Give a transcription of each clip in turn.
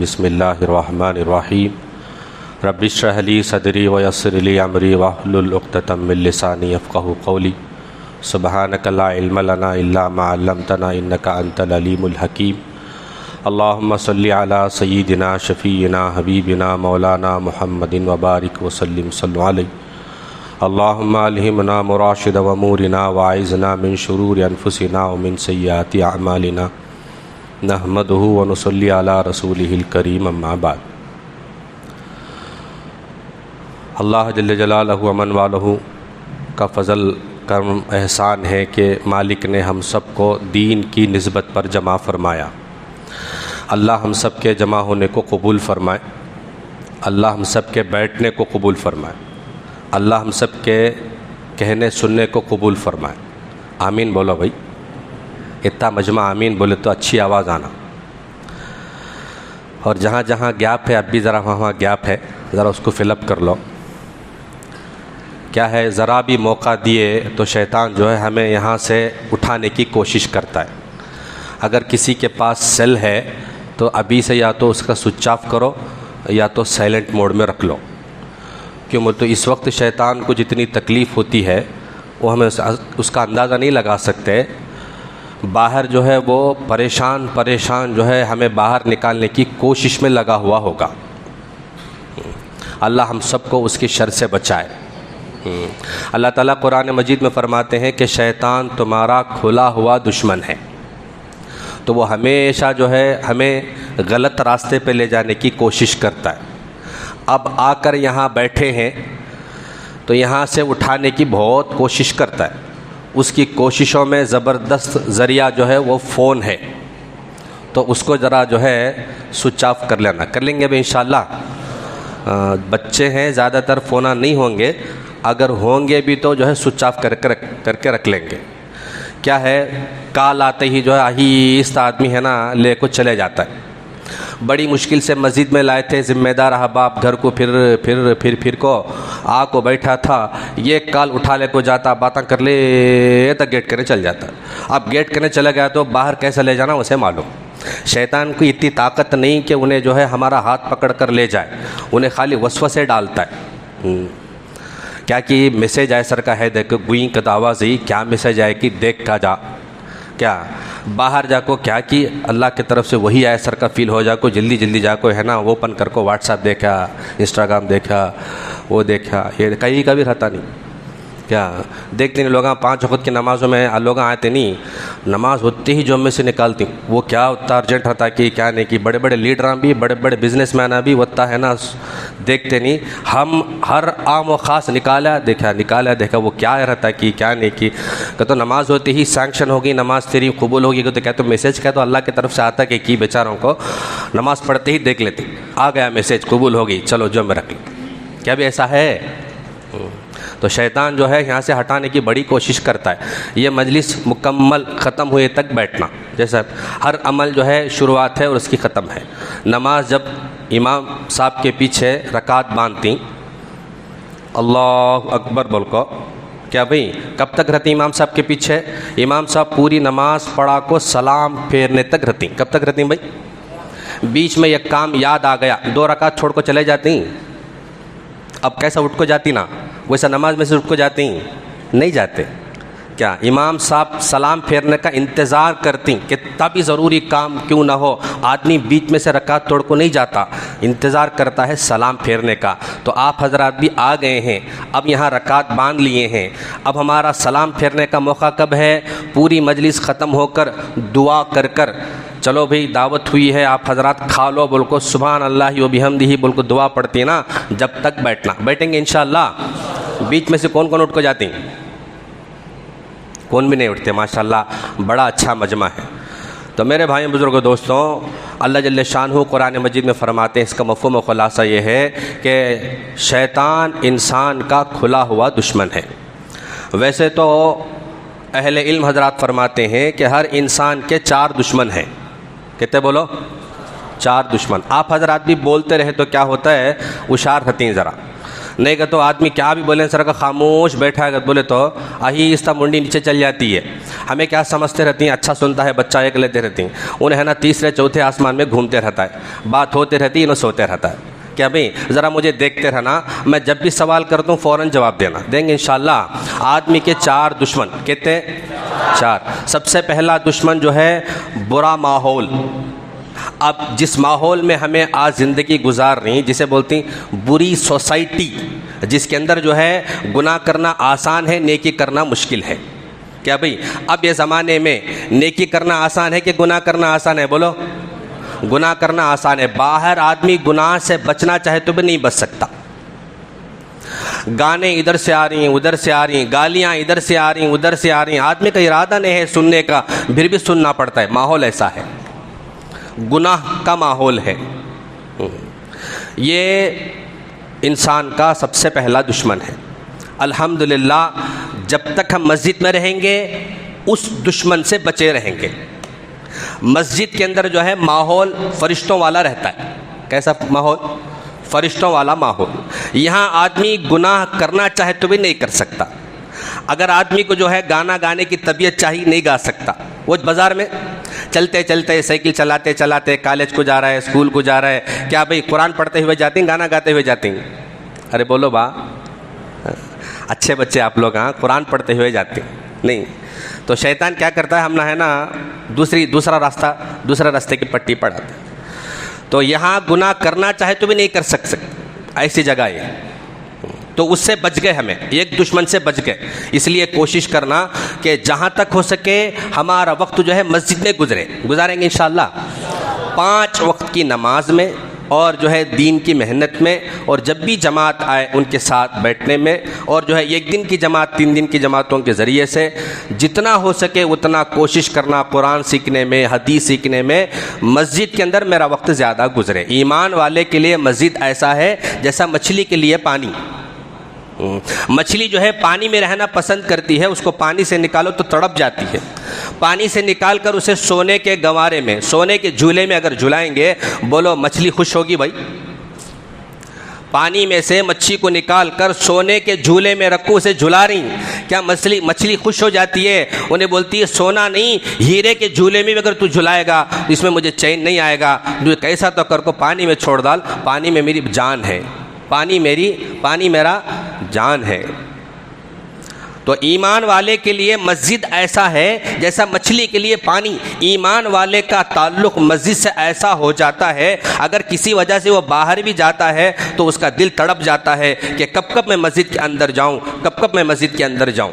बिस्मिल्लाहिर्रहमानिर्रहीम रब्बिश्रह ली सदरी वयस्सिर ली अमरी वहलुल उक़्दतम मिन लिसानी यफ़क़हू क़ौली सुब्हानका ला इल्म लना इल्ला मा अल्लमतना इन्नका अंतल अलीमुल हकीम। अल्लाहुम्मा सल्लि अला सय्यिदिना शफ़ीइना हबीबिना मौलाना मुहम्मदिन व बारिक वसल्लिम सल्लु अलैहि। अल्लाहुम्मा अल्हिमना मुराशिद व अमूरिना व अइज़ना मिन शुरूरि अनफुसिना व मिन सय्यिआति अअमालिना नहमदुहु व नुसल्ली अला रसूलिहिल करीम अम्मा बाद। अल्लाह जल्ल जलालहु अमन वालहु का फ़ज़ल करम एहसान है कि मालिक ने हम सब को दीन की निस्बत पर जमा फ़रमाया। अल्लाह हम सब के जमा होने को कबूल फ़रमाए। अल्लाह हम सब के बैठने को कबूल फ़रमाए। अल्लाह हम सब के कहने सुनने को कबूल फ़रमाए। आमीन बोलो भाई। इतना मजमा आमीन बोले तो अच्छी आवाज़ आना। और जहाँ जहाँ गैप है, अब भी ज़रा वहाँ गैप है, ज़रा उसको फिलअप कर लो। क्या है, ज़रा भी मौका दिए तो शैतान जो है हमें यहाँ से उठाने की कोशिश करता है। अगर किसी के पास सेल है तो अभी से या तो उसका स्विच ऑफ करो या तो साइलेंट मोड में रख लो। क्यों? तो इस वक्त शैतान को जितनी तकलीफ़ होती है वो हमें उसका अंदाज़ा नहीं लगा सकते। बाहर जो है वो परेशान जो है हमें बाहर निकालने की कोशिश में लगा हुआ होगा। अल्लाह हम सबको उसकी शर से बचाए। अल्लाह ताला कुरान मजीद में फ़रमाते हैं कि शैतान तुम्हारा खुला हुआ दुश्मन है, तो वो हमेशा जो है हमें गलत रास्ते पे ले जाने की कोशिश करता है। अब आकर यहाँ बैठे हैं तो यहाँ से उठाने की बहुत कोशिश करता है। उसकी कोशिशों में ज़बरदस्त ज़रिया जो है वो फ़ोन है, तो उसको ज़रा जो है स्विच ऑफ कर लेना। कर लेंगे भी इंशाअल्लाह। बच्चे हैं, ज़्यादातर फ़ोना नहीं होंगे, अगर होंगे भी तो जो है स्विच ऑफ करके रख लेंगे। क्या है, काल आते ही जो है आहिस्ता आदमी है ना ले को चले जाता है। बड़ी मुश्किल से मस्जिद में लाए थे ज़िम्मेदार अहबाब घर को, फिर को आ को बैठा था, ये काल उठा ले को जाता, बातें कर ले तो गेट करने चल जाता। अब गेट करने चला गया तो बाहर कैसे ले जाना उसे मालूम। शैतान को इतनी ताकत नहीं कि उन्हें जो है हमारा हाथ पकड़ कर ले जाए, उन्हें खाली वसवसे डालता है। क्या कि मैसेज आए सर का है, देखो गुई का आवाज़ ही क्या मैसेज आए कि देख का जा, क्या बाहर जाको क्या कि अल्लाह की तरफ से वही आए सर का फील हो जाको, जल्दी जाको है ना वो ओपन करको व्हाट्सएप देखा, इंस्टाग्राम देखा, वो देखा, ये कहीं का भी रहता नहीं। क्या देखते नहीं लोग 5 वक्त की नमाज़ों में लोग आते नहीं, नमाज होते ही जुम्मे से निकालती। वो क्या उतना अर्जेंट रहता कि क्या नहीं कि बड़े बड़े लीडर भी, बड़े बड़े बिजनेसमैन भी होता है ना, देखते नहीं। हम हर आम व ख़ास निकाला देखा वो क्या रहता कि क्या नहीं कि तो नमाज होती ही सैंक्शन होगी, नमाज तेरी कबूल होगी। तो क्या तो मैसेज क्या तो अल्लाह की तरफ से आता कि बेचारों को नमाज पढ़ते ही देख लेते, आ गया मैसेज कबूल होगी, चलो जो में रख लो। क्या भी ऐसा है? तो शैतान जो है यहाँ से हटाने की बड़ी कोशिश करता है। ये मजलिस मुकम्मल ख़त्म हुए तक बैठना, जैसा हर अमल जो है शुरुआत है और उसकी ख़त्म है। नमाज जब इमाम साहब के पीछे रकात बांधती, अल्लाह अकबर बोल को, क्या भाई कब तक रहती इमाम साहब के पीछे? इमाम साहब पूरी नमाज पढ़ा को सलाम फेरने तक रहती। कब तक रहती भाई? बीच में एक काम याद आ गया, 2 रकात छोड़ को चले जाती। अब कैसा उठ को जाती ना, वैसा नमाज में से उठ को जाती नहीं जाते। क्या इमाम साहब सलाम फेरने का इंतज़ार करती कि तभी ज़रूरी काम क्यों ना हो, आदमी बीच में से रकात तोड़ को नहीं जाता, इंतज़ार करता है सलाम फेरने का। तो आप हजरात भी आ गए हैं, अब यहाँ रकात बांध लिए हैं। अब हमारा सलाम फेरने का मौका कब है? पूरी मजलिस ख़त्म होकर दुआ कर चलो भाई दावत हुई है, आप हजरात खा लो बोल को सुभान अल्लाह व बिहम्दिही बोल को दुआ पढ़ती ना, जब तक बैठना। बैठेंगे इंशाअल्लाह। बीच में से कौन कौन उठ को जाती? कौन भी नहीं उठते। माशाअल्लाह बड़ा अच्छा मजमा है। तो मेरे भाई बुज़ुर्गों दोस्तों, अल्लाह जल्ले शानहू कुरान मजीद में फ़रमाते हैं, इसका मफ़हूम व ख़ुलासा ये है कि शैतान इंसान का खुला हुआ दुश्मन है। वैसे तो अहले इल्म हजरात फ़रमाते हैं कि हर इंसान के 4 दुश्मन हैं। कितने बोलो? 4 दुश्मन। आप हजरात भी बोलते रहे तो क्या होता है, होशियार रहती हैं ज़रा। नहीं का तो आदमी क्या भी बोले सर का खामोश बैठा है बोले तो आहिस्ता मुंडी नीचे चल जाती है। हमें क्या समझते रहती हैं, अच्छा सुनता है बच्चा एक लेते रहती हैं, उन्हें है ना तीसरे चौथे आसमान में घूमते रहता है, बात होते रहती है, इन्हें सोते रहता है। क्या भाई ज़रा मुझे देखते रहना, मैं जब भी सवाल करता हूँ फ़ौरन जवाब देना, देंगे इंशाअल्लाह। आदमी के 4 दुश्मन, कहते हैं 4। सबसे पहला दुश्मन जो है बुरा माहौल। अब जिस माहौल में हमें आज ज़िंदगी गुजारनी, जिसे बोलती बुरी सोसाइटी, जिसके अंदर जो है गुनाह करना आसान है, नेकी करना मुश्किल है। क्या भाई अब ये ज़माने में नेकी करना आसान है कि गुनाह करना आसान है? बोलो, गुनाह करना आसान है। बाहर आदमी गुनाह से बचना चाहे तो भी नहीं बच सकता। गाने इधर से आ रही हैं, उधर से आ रही हैं, गालियाँ इधर से आ रही हैं, उधर से आ रही हैं, आदमी का इरादा नहीं है सुनने का, फिर भी सुनना पड़ता है। माहौल ऐसा है, गुनाह का माहौल है। ये इंसान का सबसे पहला दुश्मन है। अल्हम्दुलिल्लाह जब तक हम मस्जिद में रहेंगे उस दुश्मन से बचे रहेंगे। मस्जिद के अंदर जो है माहौल फरिश्तों वाला रहता है। कैसा माहौल? फरिश्तों वाला माहौल। यहाँ आदमी गुनाह करना चाहे तो भी नहीं कर सकता। अगर आदमी को जो है गाना गाने की तबीयत चाहिए, नहीं गा सकता। वो बाज़ार में चलते चलते, साइकिल चलाते चलाते, कॉलेज को जा रहा है, स्कूल को जा रहा है, क्या भाई कुरान पढ़ते हुए जाते हैं, गाना गाते हुए जाते हैं? अरे बोलो बा, अच्छे बच्चे आप लोग, हाँ, कुरान पढ़ते हुए जाते हैं नहीं। तो शैतान क्या करता है, हम ना है ना दूसरा रास्ते की पट्टी पढ़ाते हैं। तो यहाँ गुनाह करना चाहे तो भी नहीं कर सकते, ऐसी जगह है। तो उससे बच गए, हमें एक दुश्मन से बच गए। इसलिए कोशिश करना कि जहाँ तक हो सके हमारा वक्त जो है मस्जिद में गुजारेंगे इंशाअल्लाह। 5 वक्त की नमाज में और जो है दीन की मेहनत में, और जब भी जमात आए उनके साथ बैठने में, और जो है 1 दिन की जमात 3 दिन की जमातों के ज़रिए से जितना हो सके उतना कोशिश करना कुरान सीखने में, हदीस सीखने में। मस्जिद के अंदर मेरा वक्त ज़्यादा गुजरे। ईमान वाले के लिए मस्जिद ऐसा है जैसा मछली के लिए पानी। मछली जो है पानी में रहना पसंद करती है, उसको पानी से निकालो तो तड़प जाती है। पानी से निकाल कर उसे सोने के गंवारे में, सोने के झूले में अगर झुलाएंगे, बोलो मछली खुश होगी भाई? पानी में से मच्छी को निकाल कर सोने के झूले में रखो, उसे झुला रही, क्या मछली खुश हो जाती है? उन्हें बोलती है सोना नहीं, हीरे के झूले में अगर तू झुलाएगा इसमें मुझे चैन नहीं आएगा, तू कैसा तो कर को पानी में छोड़ डाल, पानी में मेरी जान है, पानी मेरा जान है। तो ईमान वाले के लिए मस्जिद ऐसा है जैसा मछली के लिए पानी। ईमान वाले का ताल्लुक़ मस्जिद से ऐसा हो जाता है, अगर किसी वजह से वो बाहर भी जाता है तो उसका दिल तड़प जाता है कि कब मैं मस्जिद के अंदर जाऊं, कब मैं मस्जिद के अंदर जाऊं।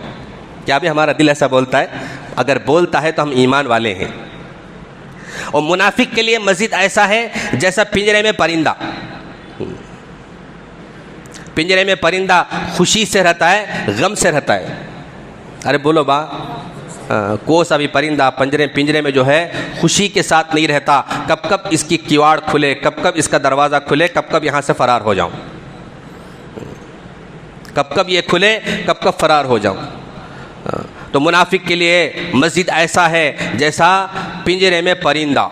क्या भी हमारा दिल ऐसा बोलता है? अगर बोलता है तो हम ईमान वाले हैं। और मुनाफिक के लिए मस्जिद ऐसा है जैसा पिंजरे में परिंदा। पिंजरे में परिंदा खुशी से रहता है, गम से रहता है? अरे बोलो बा, कोई सा भी परिंदा पिंजरे में जो है खुशी के साथ नहीं रहता। कब इसकी किवाड़ खुले, कब इसका दरवाज़ा खुले, कब यहाँ से फ़रार हो जाऊँ, कब ये खुले, कब फ़रार हो जाऊँ। तो मुनाफिक के लिए मस्जिद ऐसा है जैसा पिंजरे में परिंदा।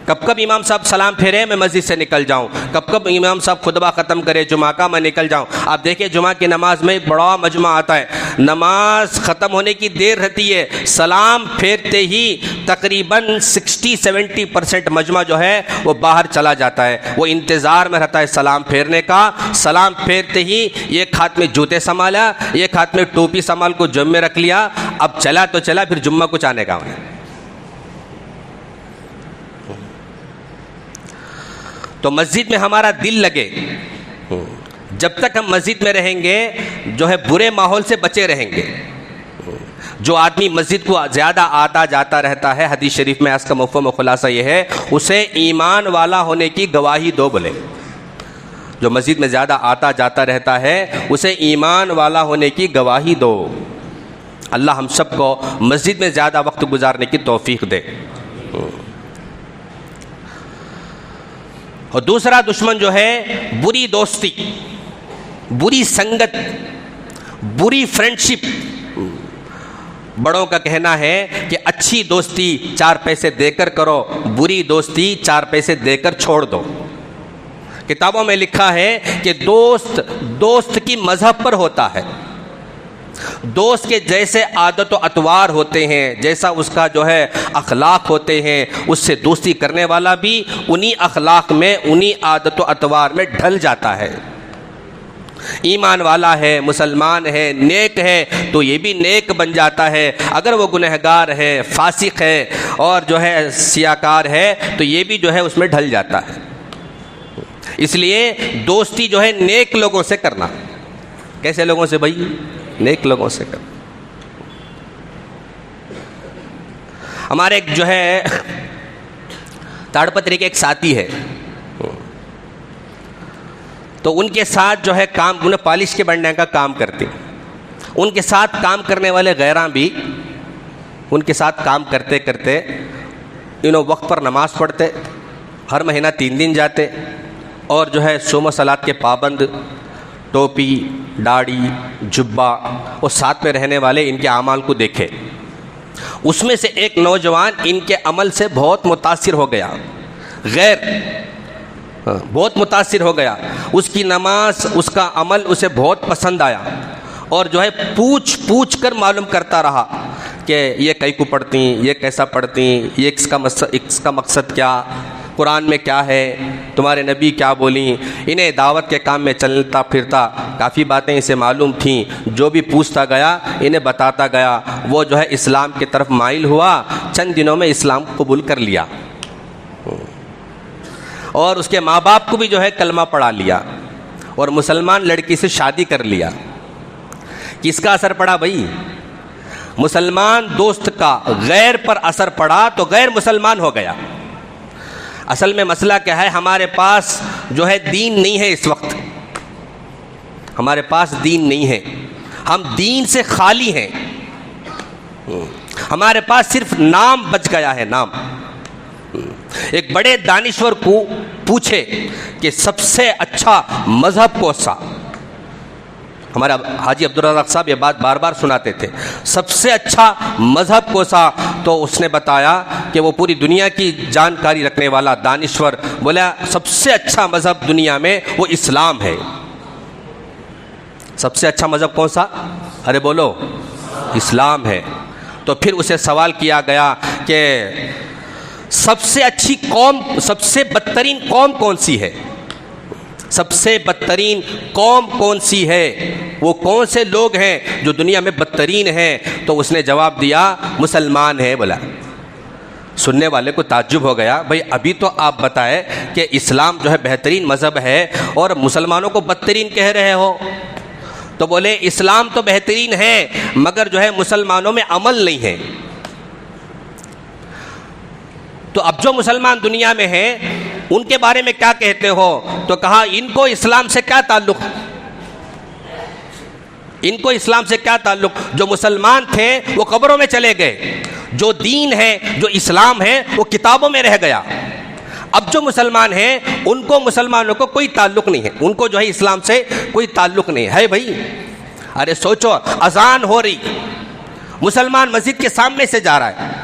कब इमाम साहब सलाम फेरे मैं मस्जिद से निकल जाऊं, कब इमाम साहब खुतबा ख़त्म करे जुमा का मैं निकल जाऊं। आप देखिए जुमा की नमाज में एक बड़ा मजमा आता है, नमाज ख़त्म होने की देर रहती है, सलाम फेरते ही तकरीबन 60-70% मजमा जो है वो बाहर चला जाता है। वो इंतज़ार में रहता है सलाम फेरने का। सलाम फेरते ही एक हाथ में जूते संभाला, एक हाथ में टोपी संभाल को जेब में रख लिया, अब चला तो चला, फिर जुम्मा कुछ आने का उन्हें। तो मस्जिद में हमारा दिल लगे, जब तक हम मस्जिद में रहेंगे जो है बुरे माहौल से बचे रहेंगे। जो आदमी मस्जिद को ज़्यादा आता जाता रहता है, हदीस शरीफ में इसका मफ़हूम खुलासा ये है, उसे ईमान वाला होने की गवाही दो। बोले जो मस्जिद में ज़्यादा आता जाता रहता है उसे ईमान वाला होने की गवाही दो। अल्लाह हम सबको मस्जिद में ज़्यादा वक्त गुजारने की तौफीक दे। और दूसरा दुश्मन जो है बुरी दोस्ती, बुरी संगत, बुरी फ्रेंडशिप। बड़ों का कहना है कि अच्छी दोस्ती 4 पैसे देकर करो, बुरी दोस्ती 4 पैसे देकर छोड़ दो। किताबों में लिखा है कि दोस्त दोस्त की मजहब पर होता है। दोस्त के जैसे आदत व अतवार होते हैं, जैसा उसका जो है अखलाक होते हैं, उससे दोस्ती करने वाला भी उन्हीं अखलाक में, उन्हीं आदत व अतवार में ढल जाता है। ईमान वाला है, मुसलमान है, नेक है, तो ये भी नेक बन जाता है। अगर वो गुनहगार है, फासिक है और जो है सियाकार है, तो ये भी जो है उसमें ढल जाता है। इसलिए दोस्ती जो है नेक लोगों से करना। कैसे लोगों से भाई? नेक लोगों से करना। हमारे एक जो है ताड़पत्री के एक साथी है, तो उनके साथ जो है काम, उन्हें पॉलिश के बनने का काम करते। उनके साथ काम करने वाले गैरां भी उनके साथ काम करते करते वक्त पर नमाज़ पढ़ते, हर महीना 3 दिन जाते और जो है सोम सलात के पाबंद, टोपी, दाढ़ी, जुब्बा और साथ में रहने वाले इनके अमाल को देखे। उसमें से एक नौजवान इनके अमल से बहुत मुतासिर हो गया, बहुत मुतासिर हो गया। उसकी नमाज, उसका अमल उसे बहुत पसंद आया और जो है पूछ कर मालूम करता रहा कि ये कई को पढ़ती, ये कैसा पढ़ती, ये इसका मकसद क्या, कुरान में क्या है, तुम्हारे नबी क्या बोली। इन्हें दावत के काम में चलता फिरता काफ़ी बातें इसे मालूम थीं। जो भी पूछता गया इन्हें बताता गया। वो जो है इस्लाम की तरफ माइल हुआ, चंद दिनों में इस्लाम कबूल कर लिया और उसके माँ बाप को भी जो है कलमा पढ़ा लिया और मुसलमान लड़की से शादी कर लिया। किसका असर पड़ा भाई? मुसलमान दोस्त का गैर पर असर पड़ा तो गैर मुसलमान हो गया। असल में मसला क्या है, हमारे पास जो है दीन नहीं है। इस वक्त हमारे पास दीन नहीं है, हम दीन से खाली हैं। हमारे पास सिर्फ नाम बच गया है, नाम। एक बड़े दानिश्वर को पूछे कि सबसे अच्छा मजहब कौन सा। हमारा हाजी अब्दुल रज़ाक साहब ये बात बार बार सुनाते थे, सबसे अच्छा मजहब कौन सा। तो उसने बताया कि वो पूरी दुनिया की जानकारी रखने वाला दानिश्वर बोला सबसे अच्छा मजहब दुनिया में वो इस्लाम है। सबसे अच्छा मजहब कौन सा? अरे बोलो, इस्लाम है। तो फिर उसे सवाल किया गया कि सबसे अच्छी कौम, सबसे बदतरीन कौम कौन सी है? सबसे बदतरीन कौम कौन सी है? वो कौन से लोग हैं जो दुनिया में बदतरीन हैं? तो उसने जवाब दिया मुसलमान है। बोला, सुनने वाले को ताज्जुब हो गया, भाई अभी तो आप बताए कि इस्लाम जो है बेहतरीन मज़हब है और मुसलमानों को बदतरीन कह रहे हो। तो बोले इस्लाम तो बेहतरीन है मगर जो है मुसलमानों में अमल नहीं है। तो अब जो मुसलमान दुनिया में हैं उनके बारे में क्या कहते हो? तो कहा इनको इस्लाम से क्या ताल्लुक़, इनको इस्लाम से क्या ताल्लुक़। जो मुसलमान थे वो कब्रों में चले गए, जो दीन है, जो इस्लाम है वो किताबों में रह गया। अब जो मुसलमान हैं उनको मुसलमानों को कोई ताल्लुक़ नहीं है, उनको जो है इस्लाम से कोई ताल्लुक़ नहीं है भाई। अरे सोचो, अजान हो रही, मुसलमान मस्जिद के सामने से जा रहा है,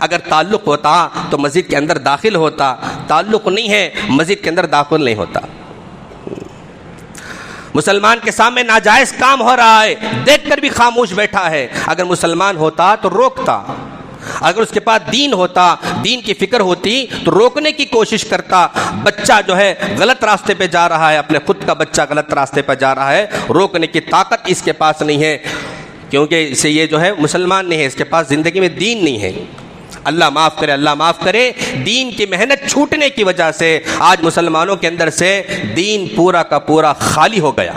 अगर ताल्लुक़ होता तो मस्जिद के अंदर दाखिल होता, ताल्लुक़ नहीं है, मस्जिद के अंदर दाखिल नहीं होता। मुसलमान के सामने नाजायज़ काम हो रहा है, देखकर भी खामोश बैठा है, अगर मुसलमान होता तो रोकता। अगर उसके पास दीन होता, दीन की फिक्र होती तो रोकने की कोशिश करता। बच्चा जो है गलत रास्ते पे जा रहा है, अपने खुद का बच्चा गलत रास्ते पे जा रहा है, रोकने की ताकत इसके पास नहीं है, क्योंकि इसे ये जो है मुसलमान नहीं है, इसके पास ज़िंदगी में दीन नहीं है। अल्लाह माफ़ करे, अल्लाह माफ़ करे। दीन की मेहनत छूटने की वजह से आज मुसलमानों के अंदर से दीन पूरा का पूरा खाली हो गया।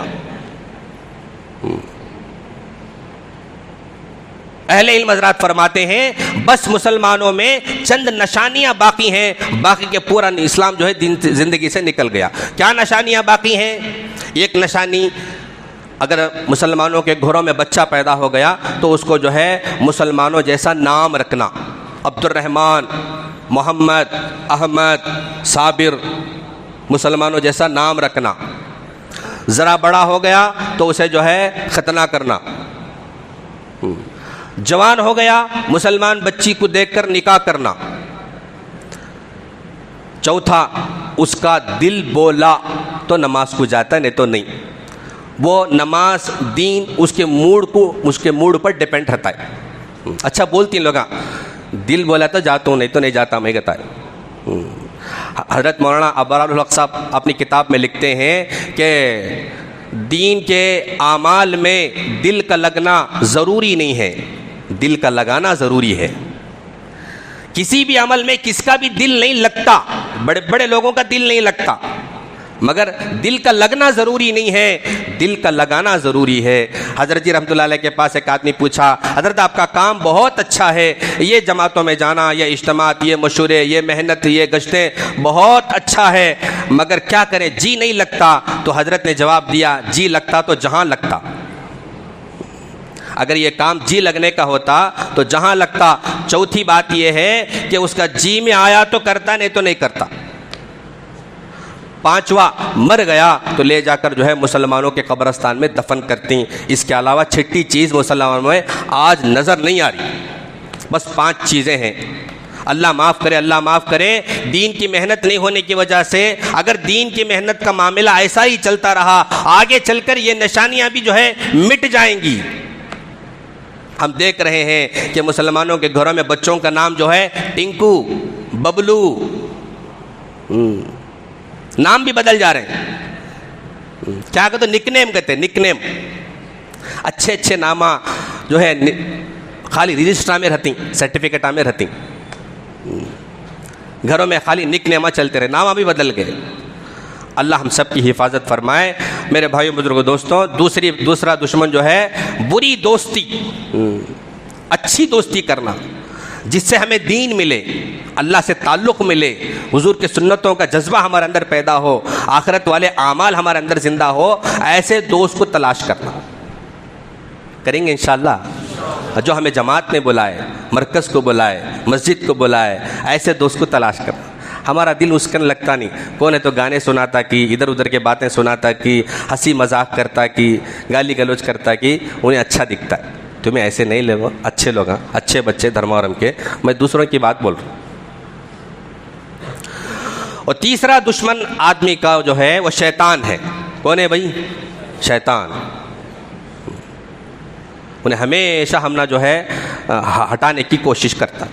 अहले इल्म हज़रात फरमाते हैं बस मुसलमानों में चंद निशानियाँ बाकी हैं, बाकी के पूरा इस्लाम जो है ज़िंदगी से निकल गया। क्या निशानियाँ बाकी हैं? एक निशानी, अगर मुसलमानों के घरों में बच्चा पैदा हो गया तो उसको जो है मुसलमानों जैसा नाम रखना, अब्दुर्रहमान, मोहम्मद, अहमद, साबिर, मुसलमानों जैसा नाम रखना। ज़रा बड़ा हो गया तो उसे जो है खतना करना। जवान हो गया, मुसलमान बच्ची को देखकर निकाह करना। चौथा, उसका दिल बोला तो नमाज को जाता, नहीं तो नहीं। वो नमाज दीन उसके मूड पर डिपेंड रहता है। अच्छा बोलती लोग, दिल बोला तो जाता हूँ, नहीं तो नहीं जाता, मैं कहता है। हज़रत मौलाना अबरारुल हक साहब अपनी किताब में लिखते हैं कि दीन के आमाल में दिल का लगना ज़रूरी नहीं है, दिल का लगाना ज़रूरी है। किसी भी अमल में किसका भी दिल नहीं लगता, बड़े बड़े लोगों का दिल नहीं लगता, मगर दिल का लगना ज़रूरी नहीं है, दिल का लगाना ज़रूरी है। हज़रत जी रहमतुल्लाह अलैह के पास एक आदमी पूछा, हज़रत आपका काम बहुत अच्छा है, ये जमातों में जाना, ये इज्तिमात, ये मशूरे, ये मेहनत, ये गश्तें बहुत अच्छा है, मगर क्या करें, जी नहीं लगता। तो हज़रत ने जवाब दिया, जी लगता तो जहाँ लगता। अगर ये काम जी लगने का होता तो जहाँ लगता। चौथी बात यह है कि उसका जी में आया तो करता, नहीं तो नहीं करता। पांचवा, मर गया तो ले जाकर जो है मुसलमानों के कब्रिस्तान में दफन करती। इसके अलावा छठी चीज़ मुसलमानों में आज नज़र नहीं आ रही। बस 5 चीज़ें हैं। अल्लाह माफ़ करे, अल्लाह माफ़ करे। दीन की मेहनत नहीं होने की वजह से, अगर दीन की मेहनत का मामला ऐसा ही चलता रहा, आगे चलकर ये निशानियाँ भी जो है मिट जाएंगी। हम देख रहे हैं कि मुसलमानों के घरों में बच्चों का नाम जो है टिंकू, बबलू, नाम भी बदल जा रहे हैं। क्या कहते, निकनेम कहते हैं, निकनेम। अच्छे अच्छे नामा जो है खाली रजिस्ट्रा में रहती, सर्टिफिकेटा में रहती, घरों में खाली निकनेमा चलते रहे, नामा भी बदल गए। अल्लाह हम सब की हिफाजत फरमाए। मेरे भाइयों बुजुर्गों दोस्तों, दूसरा दुश्मन जो है बुरी दोस्ती। अच्छी दोस्ती करना जिससे हमें दीन मिले, अल्लाह से ताल्लुक़ मिले, हुजूर के सुन्नतों का जज्बा हमारे अंदर पैदा हो, आखिरत वाले आमाल हमारे अंदर ज़िंदा हो, ऐसे दोस्त को तलाश करना। करेंगे इंशाअल्लाह। जो हमें जमात में बुलाए, मरकज़ को बुलाए, मस्जिद को बुलाए, ऐसे दोस्त को तलाश करना। हमारा दिल उसकन लगता नहीं। कौन है तो गाने सुनाता कि, इधर उधर के बातें सुनाता कि, हंसी मजाक करता कि, गाली गलौज करता कि, उन्हें अच्छा दिखता है। तुम्हें ऐसे नहीं ले, वो अच्छे लोग हैं, अच्छे बच्चे धर्मावरम के। मैं दूसरों की बात बोल रहा हूँ। और तीसरा दुश्मन आदमी का जो है वो शैतान है। कौन है भाई? शैतान। उन्हें हमेशा हमना जो है हटाने की कोशिश करता।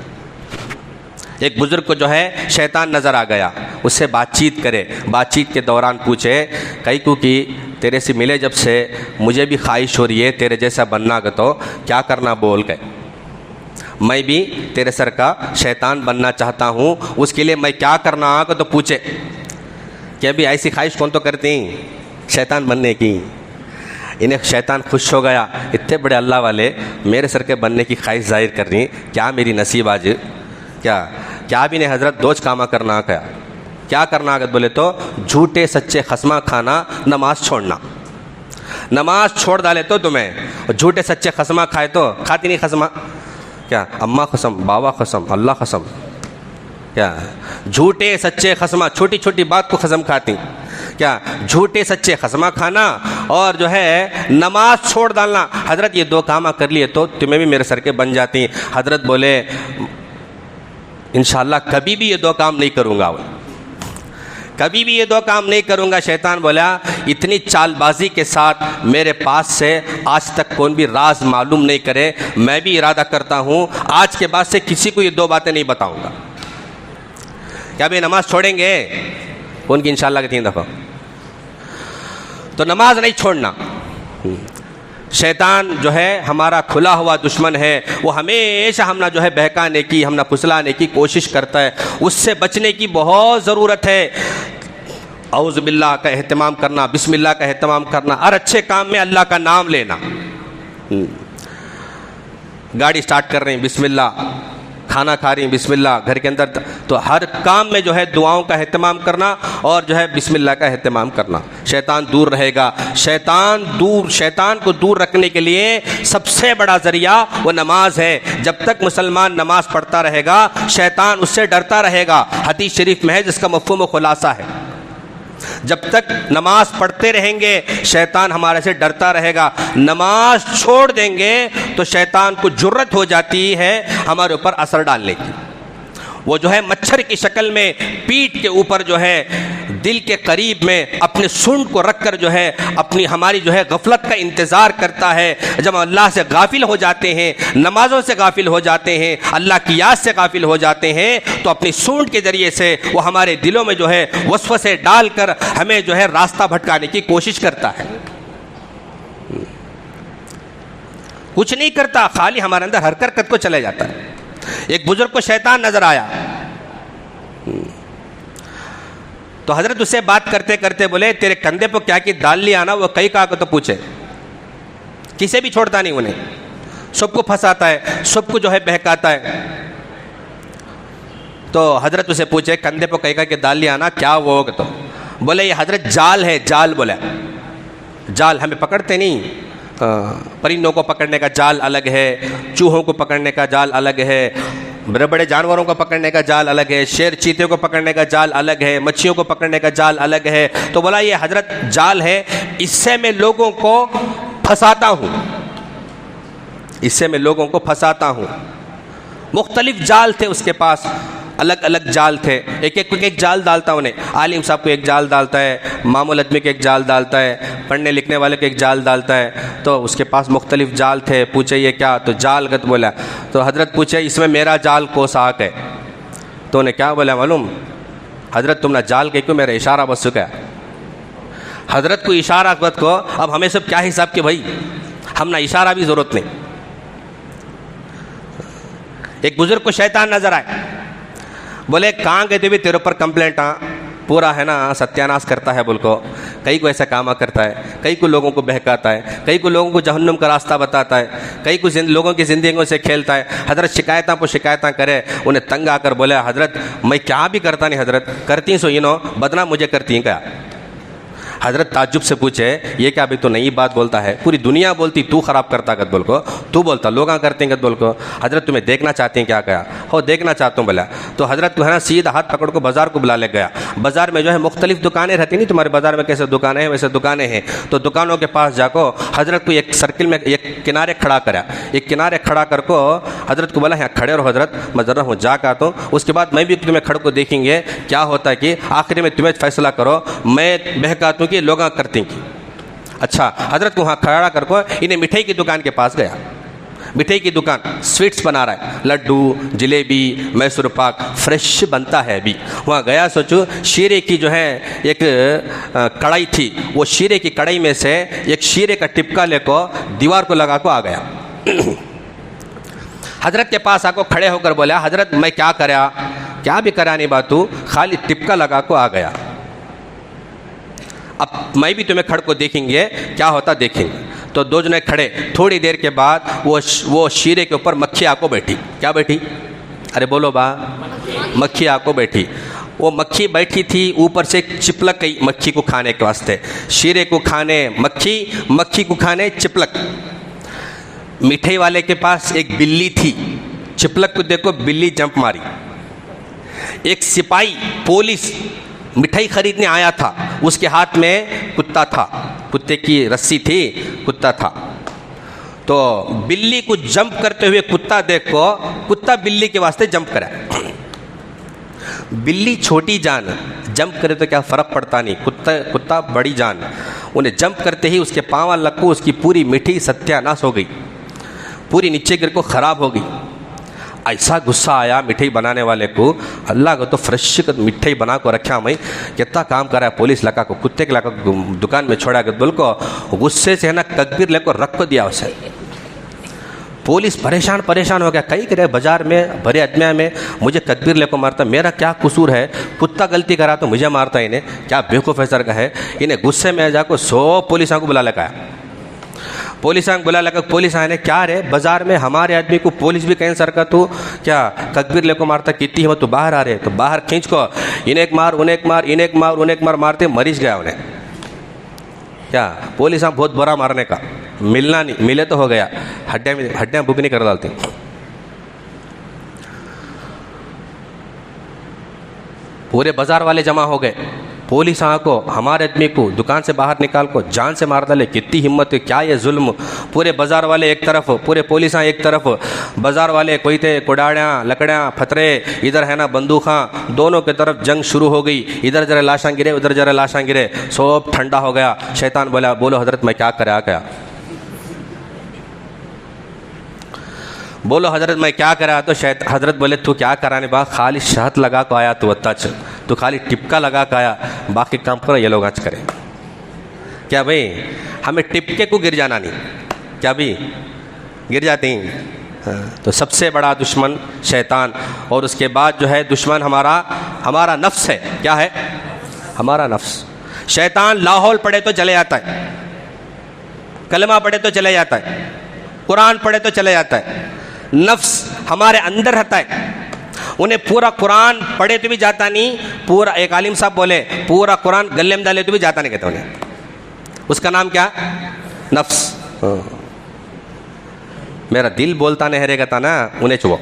एक बुजुर्ग को जो है शैतान नज़र आ गया, उससे बातचीत करे। बातचीत के दौरान पूछे, कई को कि तेरे से मिले जब से मुझे भी ख्वाहिश हो रही है तेरे जैसा बनना का, तो क्या करना बोल गए। मैं भी तेरे सर का शैतान बनना चाहता हूँ, उसके लिए मैं क्या करना आगा। तो पूछे कि अभी ऐसी ख्वाहिश कौन तो करती शैतान बनने की। इन्हें शैतान खुश हो गया, इतने बड़े अल्लाह वाले मेरे सर के बनने की ख्वाहिश जाहिर कर रही, क्या मेरी नसीब आज। क्या भी नहीं हज़रत, दोज कामा करना क्या करना आगत बोले तो झूठे सच्चे खसमा खाना, नमाज छोड़ना। नमाज छोड़ डाले तो तुम्हें, झूठे सच्चे खसमा खाए तो खाती नहीं खसमा। क्या अम्मा कसम, बाबा कसम, अल्लाह कसम। क्या झूठे सच्चे खसमा, छोटी छोटी बात को खसम खाती। क्या झूठे सच्चे खसमा खाना और जो है नमाज छोड़ डालना। हज़रत ये 2 कामा कर लिए तो तुम्हें भी मेरे सर के बन जाती। हज़रत बोले इंशाअल्लाह कभी भी ये 2 काम नहीं करूँगा, कभी भी ये 2 काम नहीं करूँगा। शैतान बोला, इतनी चालबाजी के साथ मेरे पास से आज तक कौन भी राज मालूम नहीं करे। मैं भी इरादा करता हूँ आज के बाद से किसी को ये 2 बातें नहीं बताऊँगा। क्या भी नमाज छोड़ेंगे? उनकी इंशाअल्लाह की 3 दफ़ा। तो नमाज नहीं छोड़ना। शैतान जो है हमारा खुला हुआ दुश्मन है, वो हमेशा हमना जो है बहकाने की, हमना फुसलाने की कोशिश करता है। उससे बचने की बहुत ज़रूरत है। औज़ बिल्लाह का एहतमाम करना, बिस्मिल्लाह का एहतमाम करना, हर अच्छे काम में अल्लाह का नाम लेना। गाड़ी स्टार्ट कर रहे हैं बिस्मिल्लाह, खाना खा रही हैं बिस्मिल्लाह, घर के अंदर, तो हर काम में जो है दुआओं का एहतमाम करना और जो है बिस्मिल्लाह का एहतमाम करना। शैतान दूर रहेगा। शैतान को दूर रखने के लिए सबसे बड़ा ज़रिया वो नमाज है। जब तक मुसलमान नमाज पढ़ता रहेगा शैतान उससे डरता रहेगा। हदीस शरीफ में है जिसका मफ़हूम व खुलासा है, जब तक नमाज पढ़ते रहेंगे शैतान हमारे से डरता रहेगा। नमाज छोड़ देंगे तो शैतान को जुर्रत हो जाती है हमारे ऊपर असर डालने की। वो जो है मच्छर की शक्ल में पीठ के ऊपर जो है दिल के करीब में अपने सूंड को रखकर जो है अपनी हमारी जो है गफलत का इंतज़ार करता है। जब अल्लाह से गाफिल हो जाते हैं, नमाजों से गाफिल हो जाते हैं, अल्लाह की याद से गाफिल हो जाते हैं, तो अपनी सूंड के ज़रिए से वो हमारे दिलों में जो है वसवसे डालकर हमें जो है रास्ता भटकाने की कोशिश करता है। कुछ नहीं करता, खाली हमारे अंदर हरकत को चले जाता है। एक बुजुर्ग को शैतान नजर आया तो हजरत उससे बात करते करते बोले, तेरे कंधे पर क्या की दाल लिया ना? वो कई कहा को तो पूछे, किसे भी छोड़ता नहीं, उन्हें सबको फंसाता है, सबको जो है बहकाता है। तो हजरत उसे पूछे, कंधे पर कई कहा कि दाल लिया ना, क्या वो? तो बोले, ये हजरत जाल है, जाल। बोला, जाल हमें पकड़ते नहीं, परिंदों को पकड़ने का जाल अलग है, चूहों को पकड़ने का जाल अलग है, बड़े बड़े जानवरों को पकड़ने का जाल अलग है, शेर चीते को पकड़ने का जाल अलग है, मच्छियों को पकड़ने का जाल अलग है। तो बोला, ये हजरत जाल है, इससे मैं लोगों को फंसाता हूँ, इससे मैं लोगों को फंसाता हूँ। मुख्तलिफ जाल थे उसके पास, अलग अलग जाल थे, एक एक जाल डालता उन्हें। आलिम साहब को एक जाल डालता है, मामूल आदमी को एक जाल डालता है, पढ़ने लिखने वाले को एक जाल डालता है। तो उसके पास मुख्तलिफ जाल थे। पूछे, ये क्या? तो जाल गत बोला। तो हजरत पूछे, इसमें मेरा जाल कोसाक है। तो उन्हें क्या बोला मालूम? हजरत तुम ना जाल के क्यों, मेरा इशारा बस चुका है। हजरत को इशारा वक्त को, अब हमें सब क्या हिसाब के भाई, हम ना इशारा भी ज़रूरत नहीं। एक बुजुर्ग को शैतान नजर आए, बोले, कहाँ गए थे भी, तेरे ऊपर कंप्लेंट पूरा है ना सत्यानाश करता है। बोल को कई को ऐसा काम करता है, कई को लोगों को बहकाता है, कई को लोगों को जहन्नुम का रास्ता बताता है, कई को लोगों की ज़िंदगियों से खेलता है। हजरत शिकायतों पर शिकायतें करे, उन्हें तंग आकर बोले, हजरत मैं क्या भी करता नहीं, हजरत करती सो बदनाम मुझे करती क्या? हजरत ताज्जुब से पूछे, ये क्या भाई, तो नई बात बोलता है, पूरी दुनिया बोलती, तू खराब करता गद बोल को, तू बोलता लोग करते हैं गद बोल को। हजरत तुम्हें देखना चाहते हैं क्या? कहा हो देखना चाहता हूँ। बोला, तो हजरत है ना सीधा हाथ पकड़ को बाजार को बुला ले गया। बाजार में जो है मुख्तलिफ दुकानें रहती नहीं, तुम्हारे बाजार में कैसे दुकानें हैं वैसे दुकानें हैं। तो दुकानों के पास जाको हजरत को एक सर्किल में एक किनारे खड़ा करा, एक किनारे खड़ा कर को हजरत को बोला, यहाँ खड़े रहो हजरत, मैं जरा हूँ जा का, तो उसके बाद मैं भी तुम्हें खड़ को देखेंगे क्या होता है कि आखिर में तुम्हें फैसला करो, मैं बहकातू कि लोग करते हैं। अच्छा, हजरत को वहाँ खड़ा कर को इन्हें मिठाई की दुकान के पास गया। मिठाई की दुकान, स्वीट्स बना रहा है, लड्डू, जलेबी, मैसूर पाक, फ्रेश बनता है अभी। वहाँ गया, सोचो शीरे की जो है एक कढ़ाई थी, वो शीरे की कढ़ाई में से एक शीरे का टिपका लेकर दीवार को लगा को आ गया। हजरत के पास आको खड़े होकर बोला, हजरत मैं क्या करा? क्या भी करा नहीं बात, तू खाली टिपका लगा को आ गया। अब मैं भी तुम्हें खड़ को देखेंगे क्या होता देखेंगे। तो दो जने खड़े, थोड़ी देर के बाद वो शीरे के ऊपर मक्खी आको बैठी। क्या बैठी? अरे बोलो बा, मक्खी आको बैठी। वो मक्खी बैठी थी, ऊपर से चिपलक गई मक्खी को खाने के वास्ते। शीरे को खाने मक्खी, मक्खी को खाने चिपलक। मिठाई वाले के पास एक बिल्ली थी, चिपलक को देखो बिल्ली जंप मारी। एक सिपाही पुलिस मिठाई खरीदने आया था, उसके हाथ में कुत्ता था, कुत्ते की रस्सी थी, कुत्ता था। तो बिल्ली को जंप करते हुए कुत्ता देखो, कुत्ता बिल्ली के वास्ते जंप करा। बिल्ली छोटी जान, जंप करे तो क्या फ़र्क पड़ता नहीं, कुत्ता बड़ी जान। उन्हें जंप करते ही उसके पाँव लक्को, उसकी पूरी मिठाई सत्यानाश हो गई, पूरी नीचे गिर को ख़राब हो गई। ऐसा गुस्सा आया मिठाई बनाने वाले को, अल्लाह को तो फ्रेश मिठाई बना को रखा, मैं कितना काम करा है। पुलिस लगा को कुत्ते के लगा दुकान में छोड़ा बिल को, गुस्से से है ना तकबीर लेकर रख को दिया उसे। पुलिस परेशान हो गया, कहीं करे बाजार में भरे आदमिया में मुझे तकबीर लेकर मारता, मेरा क्या कसूर है? कुत्ता गलती करा तो मुझे मारता, इन्हें क्या बेवकूफ़ है सर का है। इन्हें गुस्से में जाकर 100 पुलिसों को बुला लगा। पुलिस बुला लगा, पुलिस आने क्या रे बाजार में हमारे आदमी को पुलिस भी कहीं सर का तू क्या तकबीर लेको मारता, कितनी हिम्मत, तो बाहर आ रहे, तो बाहर खींच को इन्हें मार उन्हें मार, इन्हें मार उन्हें मार, मारते मरीज गया उन्हें। क्या पुलिस बहुत बुरा मारने का, मिलना नहीं, मिले तो हो गया, हड्डियाँ बुकनी कर डालते। पूरे बाजार वाले जमा हो गए, पुलिस को, हमारे आदमी को दुकान से बाहर निकाल को जान से मार डाले। कितनी हिम्मत है, क्या ये जुल्म। पूरे बाज़ार वाले एक तरफ, पूरे पुलिस एक तरफ, बाज़ार वाले कोई थे कुड़ाड़ियाँ लकड़ियाँ फतरे, इधर है ना बंदूक़ां, दोनों की तरफ जंग शुरू हो गई। इधर जरा लाशां गिरे, उधर जरा लाशां गिरे, सब ठंडा हो गया। शैतान बोला, बोलो हज़रत मैं क्या करा क्या, बोलो हज़रत मैं क्या करा। तो हज़रत बोले तू क्या कराने बा, खाली शहद लगा को आया तू अत्ताच, तो खाली टिपका लगा के आया, बाकी काम करो ये लोग आज करें। क्या भाई, हमें टिपके को गिर जाना नहीं, क्या भी गिर जाते हैं। हाँ, तो सबसे बड़ा दुश्मन शैतान, और उसके बाद जो है दुश्मन हमारा नफ्स है। क्या है? हमारा नफ्स। शैतान लाहौल पढ़े तो चले जाता है, कलमा पढ़े तो चले जाता है, कुरान पढ़े तो चले जाता है। नफ्स हमारे अंदर रहता है, उन्हें पूरा कुरान पढ़े तो भी जाता नहीं, पूरा, एक आलिम साहब बोले पूरा कुरान गले में डाले तो भी जाता नहीं कहते उन्हें। उसका नाम क्या? नफ्स। मेरा दिल बोलता नहीं रहेगा था ना, उन्हें छुओ,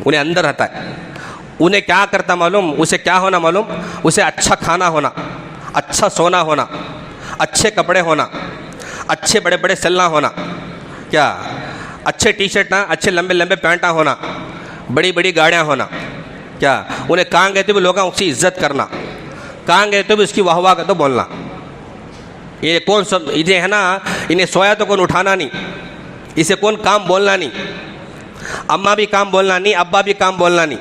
उन्हें अंदर रहता है। उन्हें क्या करता मालूम? उसे क्या होना मालूम? उसे अच्छा खाना होना, अच्छा सोना होना, अच्छे कपड़े होना, अच्छे बड़े बड़े सल्ला होना, क्या अच्छे टी शर्ट ना, अच्छे लंबे लंबे पैंटा होना, बड़ी बड़ी गाड़ियाँ होना। क्या उन्हें कहाँ गए तो भी लोगों उसकी इज्जत करना, कहाँ गए तो भी उसकी वाह वाह का तो बोलना। ये कौन सब इन्हें है ना, इन्हें सोया तो कौन उठाना नहीं, इसे कौन काम बोलना नहीं, अम्मा भी काम बोलना नहीं, अब्बा भी काम बोलना नहीं,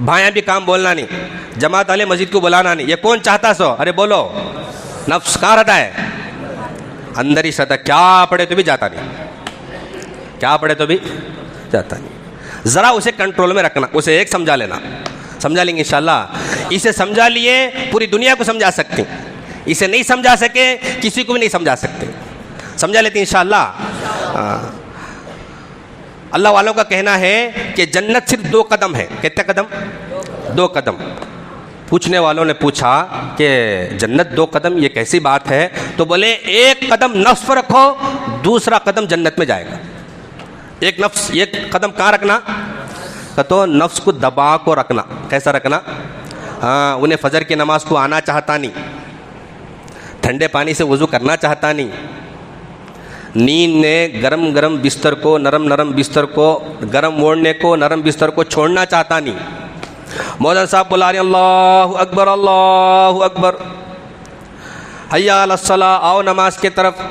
भाइयाँ भी काम बोलना नहीं, जमात वाले मस्जिद को बुलाना नहीं। ये कौन चाहता सो? अरे बोलो, नफ्स कहाँ रहता है? अंदर ही रहता। क्या पढ़े तो भी जाता नहीं, क्या पढ़े तो भी जाता नहीं। ज़रा उसे कंट्रोल में रखना, उसे एक समझा लेना, समझा लेंगे इंशाल्लाह। इसे समझा लिए पूरी दुनिया को समझा सकते, इसे नहीं समझा सके किसी को भी नहीं समझा सकते, समझा लेते इंशाल्लाह। अल्लाह वालों का कहना है कि जन्नत सिर्फ 2 कदम है। कितने कदम? 2 कदम। पूछने वालों ने पूछा कि जन्नत 2 कदम, ये कैसी बात है? तो बोले एक कदम नफ्स पर रखो, दूसरा कदम जन्नत में जाएगा। एक नफ्स, एक कदम कहाँ रखना? तो नफ्स को दबा को रखना। कैसा रखना? हाँ, उन्हें फजर की नमाज को आना चाहता नहीं, ठंडे पानी से वज़ू करना चाहता नहीं, नींद ने गरम गरम बिस्तर को, नरम नरम बिस्तर को, गरम ओढ़ने को, नरम बिस्तर को छोड़ना चाहता नहीं। मौलाना साहब बुला रहे अल्लाहु अकबर, अल्लाहु अकबर, हय्या अलस सलाह, आओ नमाज के तरफ,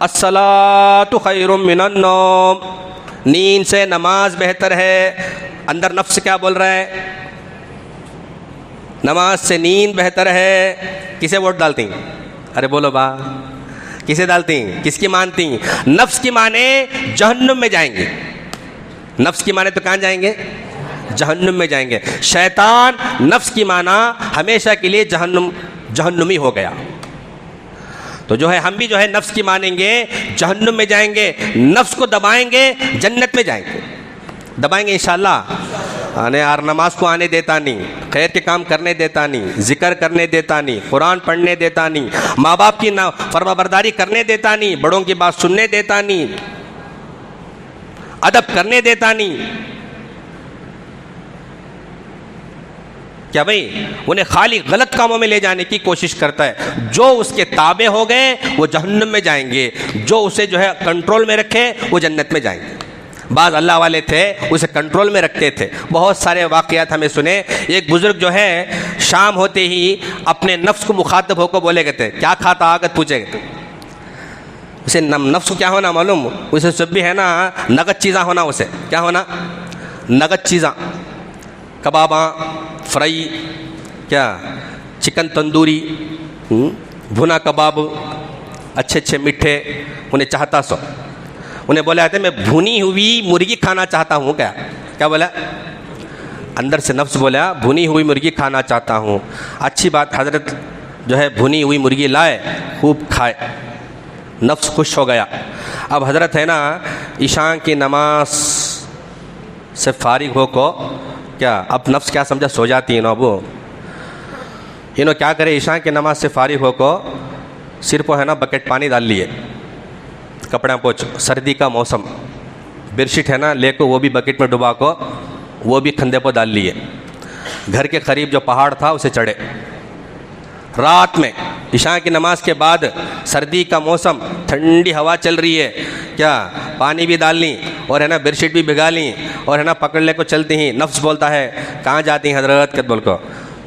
अस्सलातु खैरुम मिनन नौम, नींद से नमाज बेहतर है। अंदर नफ्स क्या बोल रहा है? नमाज से नींद बेहतर है। किसे वोट डालती? अरे बोलो बा, किसे डालती? किसकी मानती? नफ्स की माने जहन्नुम में जाएंगे। नफ्स की माने तो कहाँ जाएंगे? जहन्नुम में जाएंगे। शैतान नफ्स की माना हमेशा के लिए जहन्नुमी हो गया। तो जो है हम भी जो है नफ्स की मानेंगे, जहन्नुम में जाएंगे, नफ्स को दबाएंगे, जन्नत में जाएंगे। दबाएंगे इंशाल्लाह। आने यार, नमाज को आने देता नहीं, खैर के काम करने देता नहीं, जिक्र करने देता नहीं, कुरान पढ़ने देता नहीं, माँ बाप की ना फरमाबरदारी करने देता नहीं, बड़ों की बात सुनने देता नहीं, अदब करने देता नहीं। क्या भाई? उन्हें खाली गलत कामों में ले जाने की कोशिश करता है। जो उसके ताबे हो गए वो जहन्नम में जाएंगे, जो उसे जो है कंट्रोल में रखे वो जन्नत में जाएंगे। बाज़ अल्लाह वाले थे, उसे कंट्रोल में रखते थे। बहुत सारे वाक़यात हमें सुने। एक बुज़ुर्ग जो है शाम होते ही अपने नफ्स को मुखातब होकर बोले गए थे, क्या खाता आगत पूछे गए थे। उसे नफ्स को क्या होना मालूम? उसे सब भी है ना नगद चीज़ा होना। उसे क्या होना? नगद चीज़ा, कबाबा, फ्राई, क्या चिकन तंदूरी, भुना कबाब, अच्छे अच्छे मीठे, उन्हें चाहता सो। उन्हें बोला जाता है मैं भुनी हुई मुर्गी खाना चाहता हूँ। क्या क्या बोला? अंदर से नफ्स बोला भुनी हुई मुर्गी खाना चाहता हूँ। अच्छी बात, हज़रत जो है भुनी हुई मुर्गी लाए, खूब खाए, नफ्स खुश हो गया। अब हज़रत है ना ईशा की नमाज से फारिग हो को क्या अब नफ्स क्या समझा? सो जाती है ना। अब इन्हों क्या करे? ईशा की नमाज से फारिग हो को सिर पर है ना बकेट पानी डाल लिए, कपड़ा पोछ, सर्दी का मौसम, बेडशीट है ना लेको वो भी बकेट में डुबा को वो भी खंदे पर डाल लिए। घर के करीब जो पहाड़ था उसे चढ़े, रात में इशा की नमाज के बाद, सर्दी का मौसम, ठंडी हवा चल रही है, क्या पानी भी डाल ली और है ना बेडशीट भी भिगा ली और है ना पकड़ने को चलती ही नफ्स बोलता है कहाँ जाती हैं हजरत के बोल को,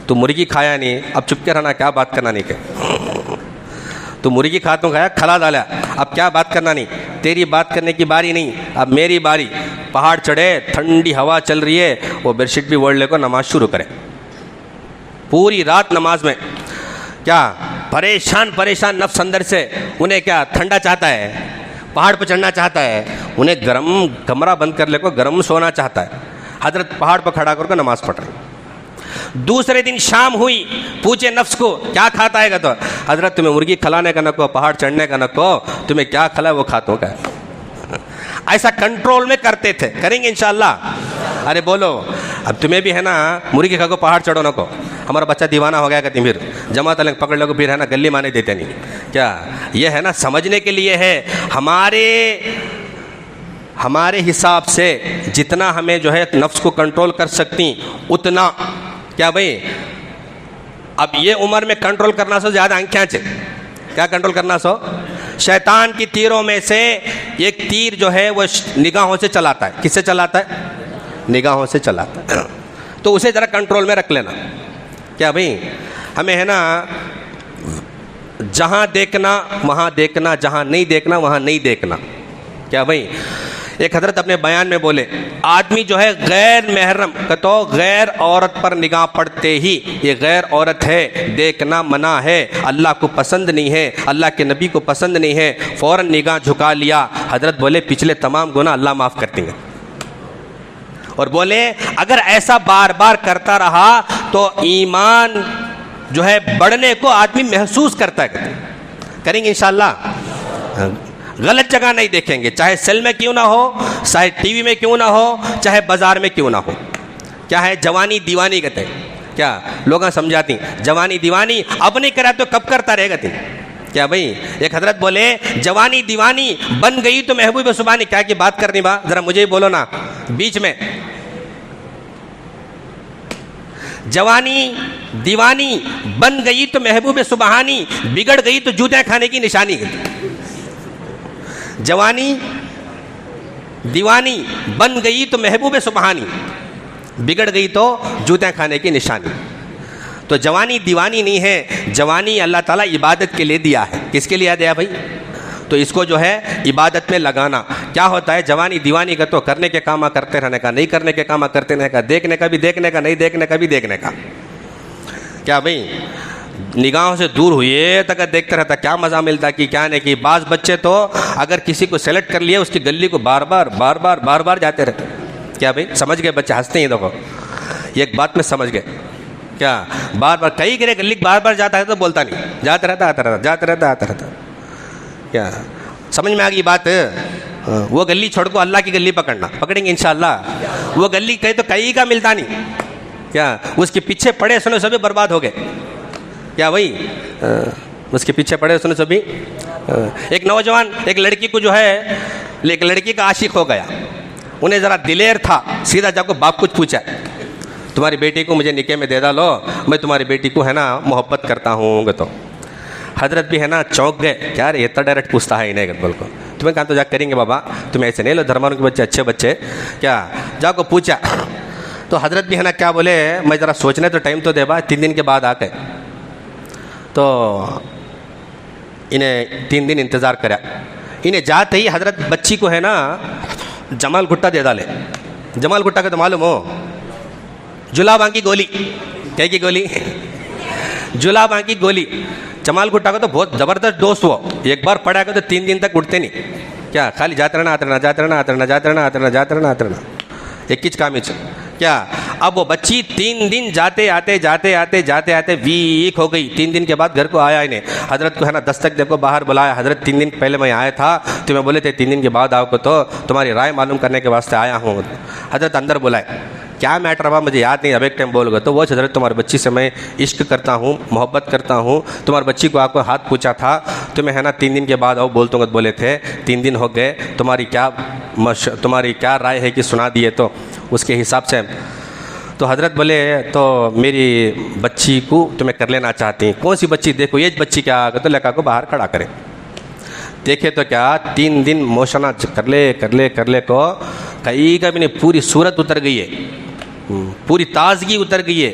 तू मुर्गी खाया नहीं, अब चुप के रहना, क्या बात करना नहीं के, तू मुर्गी खाता खाया खला डाला, अब क्या बात करना नहीं, तेरी बात करने की बारी नहीं, अब मेरी बारी। पहाड़ चढ़े, ठंडी हवा चल रही है, वो बेडशीट भी ओढ़ ले को नमाज शुरू करे। पूरी रात नमाज में क्या परेशान परेशान नफ्स अंदर से, उन्हें क्या ठंडा चाहता है, पहाड़ पर चढ़ना चाहता है, उन्हें गर्म कमरा बंद कर ले को गर्म सोना चाहता है। हजरत पहाड़ पर खड़ा करके नमाज पढ़ रहे। दूसरे दिन शाम हुई, पूछे नफ्स को क्या खाता है, तो हजरत तुम्हें मुर्गी खिलाने का न को, पहाड़ चढ़ने का न को, तुम्हें क्या खिला वो खातों का। ऐसा कंट्रोल में करते थे, करेंगे इंशाल्लाह। अरे बोलो, अब तुम्हें भी है ना मुर्गी खा को पहाड़ चढ़ो न को, हमारा बच्चा दीवाना हो गया कहती, फिर जमा तलंग पकड़ लो, फिर है ना गली माने देते नहीं। क्या ये है ना समझने के लिए है, हमारे हिसाब से जितना हमें जो है नफ्स को कंट्रोल कर सकती उतना, क्या भाई अब ये उम्र में कंट्रोल करना सो ज़्यादा आंखें चे, क्या कंट्रोल करना सो, शैतान की तीरों में से एक तीर जो है वो निगाहों से चलाता है। किससे चलाता है? निगाहों से चलाता है। तो उसे ज़रा कंट्रोल में रख लेना। क्या भाई हमें है ना जहाँ देखना वहाँ देखना, जहाँ नहीं देखना वहाँ नहीं देखना। क्या भाई एक हजरत अपने बयान में बोले, आदमी जो है गैर महरम तो गैर औरत पर निगाह पड़ते ही, ये गैर औरत है, देखना मना है, अल्लाह को पसंद नहीं है, अल्लाह के नबी को पसंद नहीं है, फ़ौरन निगाह झुका लिया। हजरत बोले पिछले तमाम गुनाह अल्लाह माफ़ कर देंगे। और बोले अगर ऐसा बार बार करता रहा तो ईमान जो है बढ़ने को आदमी महसूस करता है। करेंगे इंशाल्लाह। गलत जगह नहीं देखेंगे, चाहे सेल में क्यों ना हो, चाहे टीवी में क्यों ना हो, चाहे बाजार में क्यों ना हो। क्या है जवानी दीवानी कहते हैं। क्या लोग समझाती जवानी दीवानी, अब नहीं करा तो कब करता रहेगा तुम। क्या भाई एक हजरत बोले जवानी दीवानी बन गई तो महबूब सुबानी, क्या की बात करनी बा, जरा मुझे ही बोलो ना बीच में। जवानी दीवानी बन गई तो महबूब सुबहानी, बिगड़ गई तो जूते खाने की निशानी। जवानी दीवानी बन गई तो महबूब सुबहानी, बिगड़ गई तो जूते खाने की निशानी। तो जवानी दीवानी नहीं है, जवानी अल्लाह ताला इबादत के लिए दिया है। किसके लिए दिया भाई? तो इसको जो है इबादत में लगाना। क्या होता है जवानी दीवानी का तो करने के काम करते रहने का, नहीं करने के काम करते रहने का, देखने का भी देखने का, नहीं देखने का भी देखने का। क्या भाई निगाहों से दूर हुए तक देखते रहता, क्या मज़ा मिलता कि क्या नहीं कि। बाज़ बच्चे तो अगर किसी को सेलेक्ट कर लिए उसकी गली को बार बार जाते रहते। क्या भाई समझ गए बच्चे, हंसते ही देखो, एक बात में समझ गए। क्या बार बार कई गिरे गली बार बार जाता है तो बोलता नहीं, जाता रहता आता रहता, जाता रहता आता रहता। क्या समझ में आ गई बात? वो गली छोड़ को अल्लाह की गली पकड़ना, पकड़ेंगे इंशाल्लाह। वो गली कहीं तो कहीं का मिलता नहीं। क्या उसके पीछे पड़े सुनो सभी बर्बाद हो गए। क्या भाई उसके पीछे पड़े सुनो सभी। एक नौजवान एक लड़की को जो है, एक लड़की का आशिक हो गया, उन्हें ज़रा दिलेर था, सीधा जाकर बाप कुछ पूछा, तुम्हारी बेटी को मुझे निकाह में दे डालो, मैं तुम्हारी बेटी को है ना मोहब्बत करता हूँ। तो हजरत भी है ना चौंक गए, क्या ये इतना डायरेक्ट पूछता है इन्हें बोल को। तुम्हें कहा तो जा करेंगे बाबा, तुम्हें ऐसे नहीं लो, धर्मारों के बच्चे अच्छे बच्चे। क्या जाको पूछा तो हजरत भी है ना क्या बोले, मैं ज़रा सोचने तो टाइम तो दे बा, 3 दिन के बाद आके। तो इन्हें 3 दिन इंतज़ार करा। इन्हें जाते ही हजरत बच्ची को है ना जमाल गुट्टा दे डाले। जमाल गुट्टा का तो मालूम हो, जुलाबां की गोली। क्या की गोली? जुलाबां की गोली। जमाल गुट्टा का तो बहुत ज़बरदस्त दोस्त वो, एक बार पड़ा कर तो 3 दिन तक उठते नहीं। क्या खाली जाते रहना आते रहना, जाते रहना आते रहना, जाते रहना आते रहना, जाते रहना आते रहना, एक किच काम ही। क्या अब वो बच्ची 3 दिन जाते आते वीक हो गई। 3 दिन के बाद घर को आया इन्हें, हजरत को है ना दस्तक देखो बाहर बुलाया। हजरत 3 दिन पहले मैं आया था, तुम्हें बोले थे 3 दिन के बाद आओ को, तो तुम्हारी राय मालूम करने के वास्ते आया हूँ। हजरत अंदर बुलाए, क्या मैटर हुआ मुझे याद नहीं, अब एक टाइम बोलोगे तो वो हजरत तुम्हारी बच्ची से मैं इश्क करता हूँ, मोहब्बत करता हूँ। तुम्हारी बच्ची को आपको हाथ पूछा था, तुम्हें है ना 3 दिन के बाद आओ बोलते बोले थे, 3 दिन हो गए, तुम्हारी क्या राय है कि सुना दिए तो उसके हिसाब से। तो हज़रत बोले तो मेरी बच्ची को तुम्हें कर लेना चाहती हैं। कौन सी बच्ची? देखो ये बच्ची क्या? तो लड़का को बाहर खड़ा करें। देखे तो क्या 3 दिन मोशना कर ले को कहीं का भी नहीं, पूरी सूरत उतर गई है, पूरी ताजगी उतर गई है,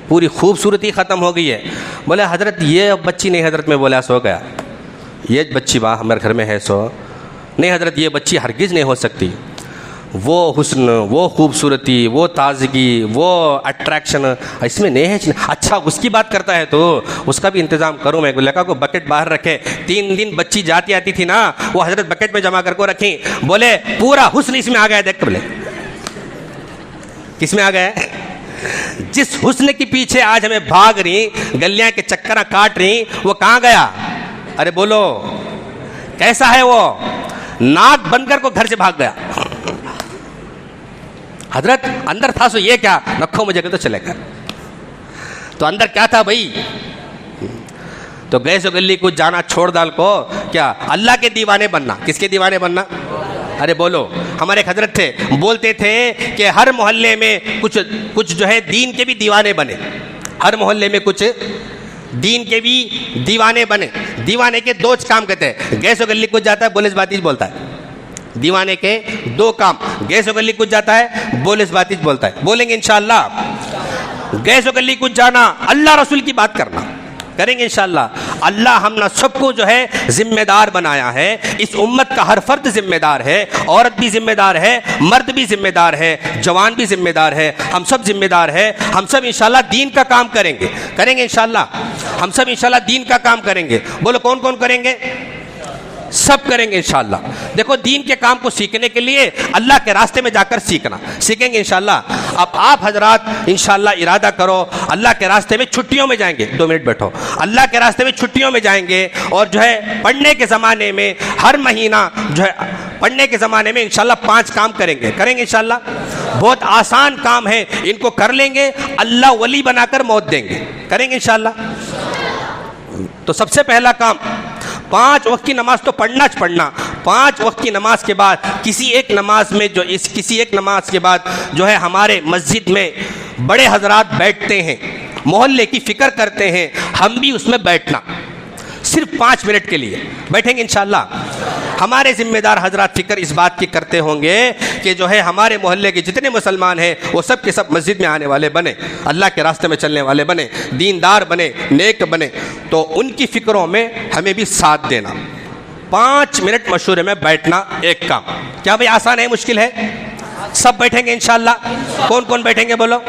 पूरी खूबसूरती ख़त्म हो गई है। बोले हज़रत ये बच्ची नहीं। हज़रत में बोला सो गया ये बच्ची वहाँ हमारे घर में है सो नहीं हज़रत, ये बच्ची हरगिज़ नहीं हो सकती। वो हुस्न, वो खूबसूरती, वो ताजगी, वो अट्रैक्शन इसमें नहीं है। अच्छा उसकी बात करता है तो उसका भी इंतज़ाम करूँ मैं। लड़का को बकेट बाहर रखे, 3 दिन बच्ची जाती आती थी ना, वो हज़रत बकेट में जमा करके रखी। बोले पूरा हुस्न इसमें आ गया। देख बोले किस में आ गया? जिस हुस्न के पीछे आज हमें भाग रही, गलियां के चक्कर काट रही, वो कहाँ गया? अरे बोलो कैसा है वो? नाक बनकर को घर से भाग गया। हजरत अंदर था सो ये क्या रखो मुझे तो चलेगा। तो अंदर क्या था भाई? तो गए सो गली कुछ जाना छोड़ डाल को क्या अल्लाह के दीवाने बनना। किसके दीवाने बनना? अरे बोलो हमारे एक हजरत थे, बोलते थे कि हर मोहल्ले में कुछ जो है दीन के भी दीवाने बने। हर मोहल्ले में कुछ दीन के भी दीवाने बने। दीवाने के 2 काम कहते हैं। गैस और गली कुछ जाता है, बोले इस बात बोलता है। दीवाने के 2 काम, गैस और गली कुछ जाता है, बोले इस बात बोलता है। बोलेंगे इंशाअल्लाह। गैस और गली कुछ जाना, अल्लाह रसूल की बात करना, करेंगे इंशाअल्लाह। अल्लाह हम ना सबको जो है जिम्मेदार बनाया है। इस उम्मत का हर फर्द जिम्मेदार है, औरत भी जिम्मेदार है, मर्द भी जिम्मेदार है, जवान भी जिम्मेदार है, हम सब जिम्मेदार है। हम सब इंशाअल्लाह दीन का काम करेंगे इंशाअल्लाह। हम सब इंशाअल्लाह दीन का काम करेंगे। बोलो कौन कौन करेंगे? सब करेंगे इंशाअल्लाह। देखो दीन के काम को सीखने के लिए अल्लाह के रास्ते में जाकर सीखेंगे इंशाअल्लाह। अब आप हजरात इंशाअल्लाह इरादा करो, अल्लाह के रास्ते में छुट्टियों में जाएंगे। 2 मिनट बैठो। अल्लाह के रास्ते में छुट्टियों में जाएंगे और जो है पढ़ने के ज़माने में हर महीना जो है पढ़ने के ज़माने में इंशाअल्लाह 5 काम करेंगे इंशाअल्लाह। बहुत आसान काम है, इनको कर लेंगे, अल्लाह वली बनाकर मौत देंगे। करेंगे इंशाअल्लाह। तो सबसे पहला काम 5 वक्त की नमाज तो पढ़ना 5 वक्त की नमाज के बाद किसी एक नमाज के बाद जो है हमारे मस्जिद में बड़े हजरात बैठते हैं, मोहल्ले की फिक्र करते हैं, हम भी उसमें बैठना सिर्फ 5 मिनट के लिए बैठेंगे इंशाअल्लाह। हमारे जिम्मेदार हजरात फिक्र इस बात की करते होंगे कि जो है हमारे मोहल्ले के जितने मुसलमान हैं वो सब के सब मस्जिद में आने वाले बने, अल्लाह के रास्ते में चलने वाले बने, दीनदार बने, नेक बने। तो उनकी फिक्रों में हमें भी साथ देना। 5 मिनट मशवरे में बैठना एक काम। क्या भाई आसान है, मुश्किल है? सब बैठेंगे इंशाअल्लाह। कौन कौन बैठेंगे बोलो?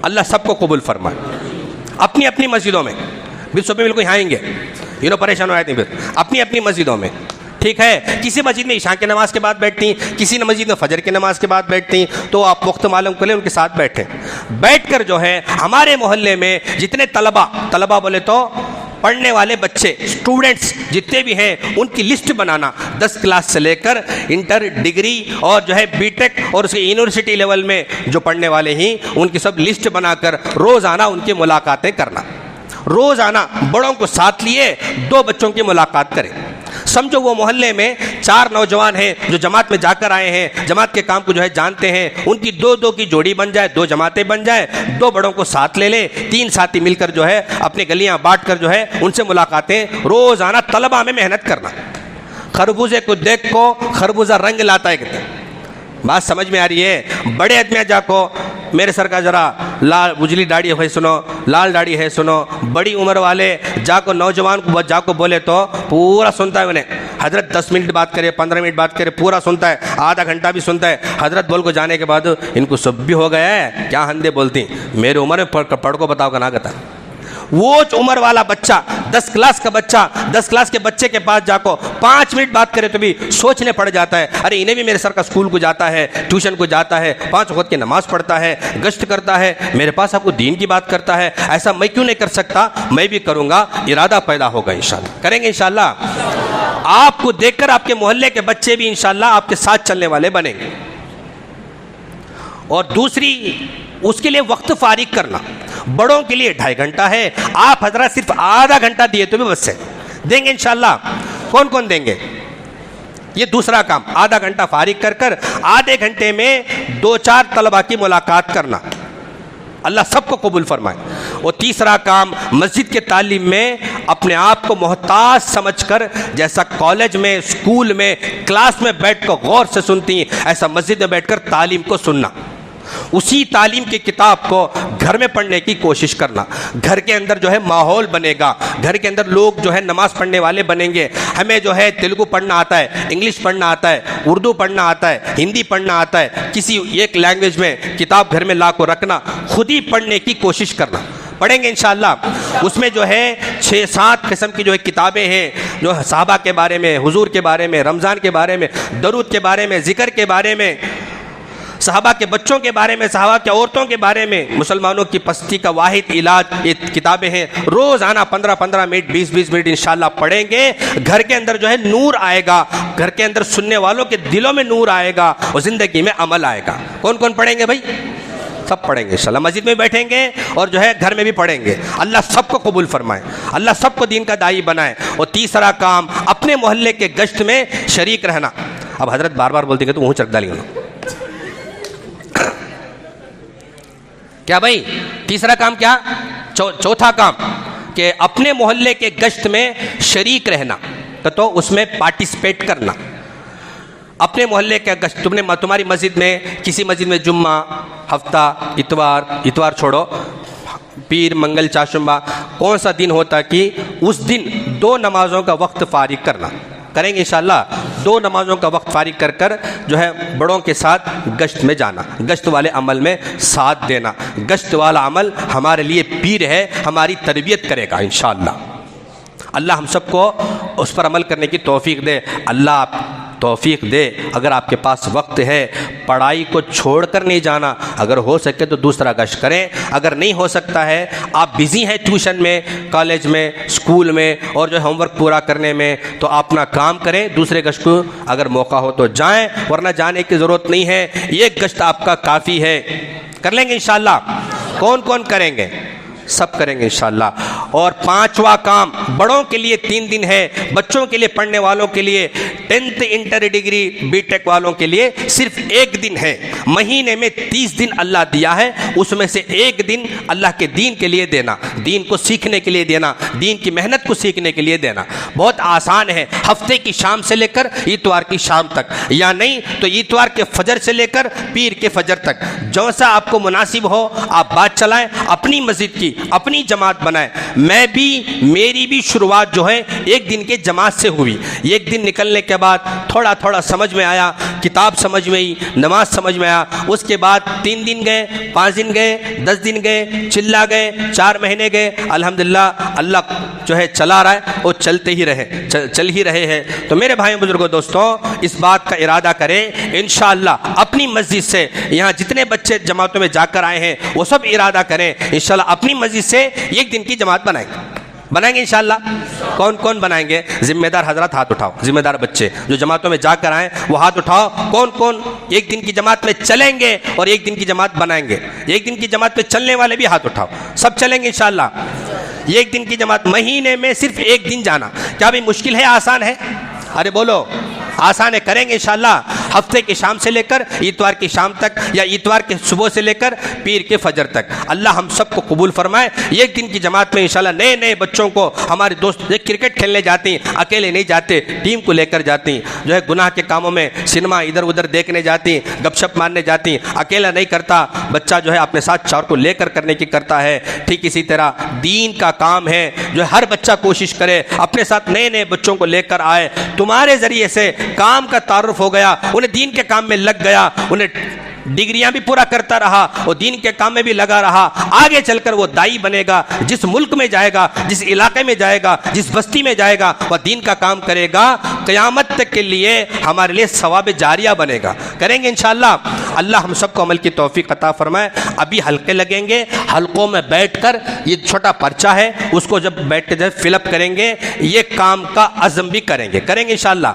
अल्लाह सबको कबूल फरमाए। अपनी अपनी मस्जिदों में बिल्कुल यहाँ आएंगे, परेशान हो जाते हैं फिर अपनी अपनी मस्जिदों में, ठीक है। किसी मस्जिद में इशा की नमाज के बाद बैठती, किसी मस्जिद में फजर की नमाज के बाद बैठती, तो आप वक्त मालूम कर लें, उनके साथ बैठें। बैठकर जो है हमारे मोहल्ले में जितने तलबा बोले तो पढ़ने वाले बच्चे, स्टूडेंट्स जितने भी हैं उनकी लिस्ट बनाना। 10 क्लास से लेकर इंटर, डिग्री और जो है बीटेक और उसके यूनिवर्सिटी लेवल में जो पढ़ने वाले ही, उनकी सब लिस्ट बनाकर रोज़ाना उनकी मुलाकातें करना। रोज़ाना बड़ों को साथ लिए 2 बच्चों की मुलाकात करें। समझो वो मोहल्ले में 4 नौजवान हैं जो जमात में जाकर आए हैं, जमात के काम को जो है जानते हैं, उनकी 2-2 की जोड़ी बन जाए, 2 जमातें बन जाए, 2 बड़ों को साथ ले लें, 3 साथी मिलकर जो है अपनी गलियां बांट कर जो है उनसे मुलाकातें। रोज़ाना तलबा में मेहनत करना। खरबूजे को देख को खरबूजा रंग लाता है, कहते बात समझ में आ रही है? बड़े आदमी जाको मेरे सर का जरा लाल उजली दाढ़ी है सुनो, लाल दाढ़ी है सुनो। बड़ी उम्र वाले जाको नौजवान को जाको बोले तो पूरा सुनता है उन्हें। हजरत 10 मिनट बात करे, 15 मिनट बात करे, पूरा सुनता है, आधा घंटा भी सुनता है। हजरत बोल को जाने के बाद इनको सब भी हो गया है, क्या हंदे बोलती, मेरी उम्र में पढ़ को बताओ का ना कहता। वो उम्र वाला बच्चा 10 क्लास का बच्चा 10 क्लास के बच्चे के पास जाको 5 मिनट बात करे तो भी सोचने पड़ जाता है, अरे इन्हें भी मेरे सर का स्कूल को जाता है, ट्यूशन को जाता है, 5 वक्त की नमाज पढ़ता है, गश्त करता है, मेरे पास आपको दीन की बात करता है, ऐसा मैं क्यों नहीं कर सकता? मैं भी करूंगा। इरादा पैदा होगा इंशाल्लाह। करेंगे इंशाल्लाह। आपको देखकर आपके मोहल्ले के बच्चे भी इंशाल्लाह आपके साथ चलने वाले बनेंगे। और दूसरी, उसके लिए वक्त फारिग करना। बड़ों के लिए 2.5 घंटा है, आप हजरत सिर्फ आधा घंटा दिए तो भी बस है, देंगे इंशाल्लाह। कौन कौन देंगे? ये दूसरा काम। आधा घंटा फारिग कर आधे घंटे में 2-4 तलबा की मुलाकात करना। अल्लाह सबको कबूल फरमाए। और तीसरा काम, मस्जिद के तालीम में अपने आप को मोहताज समझकर, जैसा कॉलेज में, स्कूल में, क्लास में बैठकर गौर से सुनती, ऐसा मस्जिद में बैठकर तालीम को सुनना। उसी तालीम की किताब को घर में पढ़ने की कोशिश करना। घर के अंदर जो है माहौल बनेगा, घर के अंदर लोग जो है नमाज पढ़ने वाले बनेंगे। हमें जो है तेलुगु पढ़ना आता है, इंग्लिश पढ़ना आता है, उर्दू पढ़ना आता है, हिंदी पढ़ना आता है, किसी एक लैंग्वेज में किताब घर में ला को रखना, खुद ही पढ़ने की कोशिश करना। पढ़ेंगे इंशाअल्लाह। उसमें जो है 6-7 किस्म की जो है किताबें हैं, जो सहाबा के बारे में, हुजूर के बारे में, रमज़ान के बारे में, दरूद के बारे में, जिक्र के बारे में, सहाबा के बच्चों के बारे में, सहाबा के औरतों के बारे में, मुसलमानों की पस्ती का वाहिद इलाज, ये किताबें हैं। रोज़ाना 15-15 मिनट, 20-20 मिनट इंशाअल्लाह पढ़ेंगे। घर के अंदर जो है नूर आएगा, घर के अंदर सुनने वालों के दिलों में नूर आएगा और ज़िंदगी में अमल आएगा। कौन कौन पढ़ेंगे भाई? सब पढ़ेंगे इंशाअल्लाह। मस्जिद में बैठेंगे और जो है घर में भी पढ़ेंगे। अल्लाह सबको कबूल फरमाए, अल्लाह सबको दीन का दाई बनाए। और तीसरा काम, अपने मोहल्ले के गश्त में शरीक रहना। अब हजरत बार बार बोलते हैं तो मुँह चरक डाली क्या भाई? तीसरा काम क्या? चौथा काम कि अपने मोहल्ले के गश्त में शरीक रहना, तो उसमें पार्टिसिपेट करना। अपने मोहल्ले के गश्त, तुम्हारी मस्जिद में, किसी मस्जिद में जुम्मा, हफ्ता, इतवार छोड़ो, पीर, मंगल, चाशुम्बा, कौन सा दिन होता कि उस दिन 2 नमाज़ों का वक्त फारिग करना। करेंगे इंशाअल्लाह। 2 नमाज़ों का वक्त फारिग कर कर जो है बड़ों के साथ गश्त में जाना, गश्त वाले अमल में साथ देना। गश्त वाला अमल हमारे लिए पीर है, हमारी तरबियत करेगा इंशाअल्लाह। अल्लाह हम सबको उस पर अमल करने की तौफीक दे। अल्लाह तौफीक दे। अगर आपके पास वक्त है, पढ़ाई को छोड़कर नहीं जाना, अगर हो सके तो दूसरा गश्त करें। अगर नहीं हो सकता है, आप बिज़ी हैं ट्यूशन में, कॉलेज में, स्कूल में और जो होमवर्क पूरा करने में, तो अपना काम करें। दूसरे गश्त को अगर मौका हो तो जाएं, वरना जाने की ज़रूरत नहीं है। एक गश्त आपका काफ़ी है। कर लेंगे इंशाअल्लाह। कौन कौन करेंगे? सब करेंगे इंशाअल्लाह। और 5वां काम, बड़ों के लिए 3 दिन है, बच्चों के लिए, पढ़ने वालों के लिए, 10th इंटर डिग्री बीटेक वालों के लिए सिर्फ 1 दिन है। महीने में 30 दिन अल्लाह दिया है, उसमें से 1 दिन अल्लाह के दीन के लिए देना, दीन को सीखने के लिए देना, दीन की मेहनत को सीखने के लिए देना। बहुत आसान है। हफ्ते की शाम से लेकर इतवार की शाम तक, या नहीं तो इतवार के फजर से लेकर पीर के फजर तक, जैसा आपको मुनासिब हो आप बात चलाएं। अपनी मस्जिद की अपनी जमात बनाएं। मेरी भी शुरुआत जो है 1 दिन के जमात से हुई। 1 दिन निकलने के बाद थोड़ा थोड़ा समझ में आया, किताब समझ में आई, नमाज समझ में आया। उसके बाद 3 दिन गए, 5 दिन गए, 10 दिन गए, चिल्ला गए, 4 महीने गए। अल्हम्दुलिल्लाह अल्लाह जो है चला रहा है और चलते ही रहे, चल ही रहे हैं। तो मेरे भाई बुजुर्गों, दोस्तों, इस बात का इरादा करें इंशाअल्लाह। अपनी मस्जिद से यहाँ जितने बच्चे जमातों में जाकर आए हैं वो सब इरादा करें इंशाअल्लाह अपनी मस्जिद से 1 दिन की जमात बनाएंगे इंशाअल्लाह। कौन कौन बनाएंगे? जिम्मेदार हजरत हाथ उठाओ। जिम्मेदार बच्चे जो जमातों में जाकर आए वो हाथ उठाओ। कौन कौन 1 दिन की जमात में चलेंगे और 1 दिन की जमात बनाएंगे? 1 दिन की जमात में चलने वाले भी हाथ उठाओ। सब चलेंगे इंशाअल्लाह। 1 दिन की जमात, महीने में सिर्फ 1 दिन जाना। क्या भाई मुश्किल है, आसान है? अरे बोलो, आसान है। करेंगे इंशाअल्लाह। हफ्ते की शाम से लेकर इतवार की शाम तक, या इतवार के सुबह से लेकर पीर के फजर तक। अल्लाह हम सबको कबूल फरमाए। 1 दिन की जमात में इंशाअल्लाह नए नए बच्चों को, हमारे दोस्त क्रिकेट खेलने जाती हैं, अकेले नहीं जाते, टीम को लेकर जाती हैं। जो है गुनाह के कामों में, सिनेमा इधर उधर देखने जाती हैं, गपशप मारने जाती हैं, अकेला नहीं करता बच्चा, जो है अपने साथ 4 को लेकर करने की करता है। ठीक इसी तरह दीन का काम है, जो हर बच्चा कोशिश करे अपने साथ नए नए बच्चों को लेकर आए। तुम्हारे ज़रिए से काम का तारुफ हो गया, उन्हें दीन के काम में लग गया, उन्हें डिग्रियां भी पूरा करता रहा और दीन के काम में भी लगा रहा। आगे चलकर वो दाई बनेगा। जिस मुल्क में जाएगा, जिस इलाके में जाएगा, जिस बस्ती में जाएगा, वह दीन का काम करेगा। क़यामत तक के लिए हमारे लिए सवाब जारिया बनेगा। करेंगे इंशाअल्लाह। अल्लाह हम सबको अमल की तौफीक अता फरमाए। अभी हल्के लगेंगे, हल्कों में बैठकर ये छोटा पर्चा है, उसको जब बैठ के फिलअप करेंगे, ये काम का अज़म भी करेंगे इंशाअल्लाह।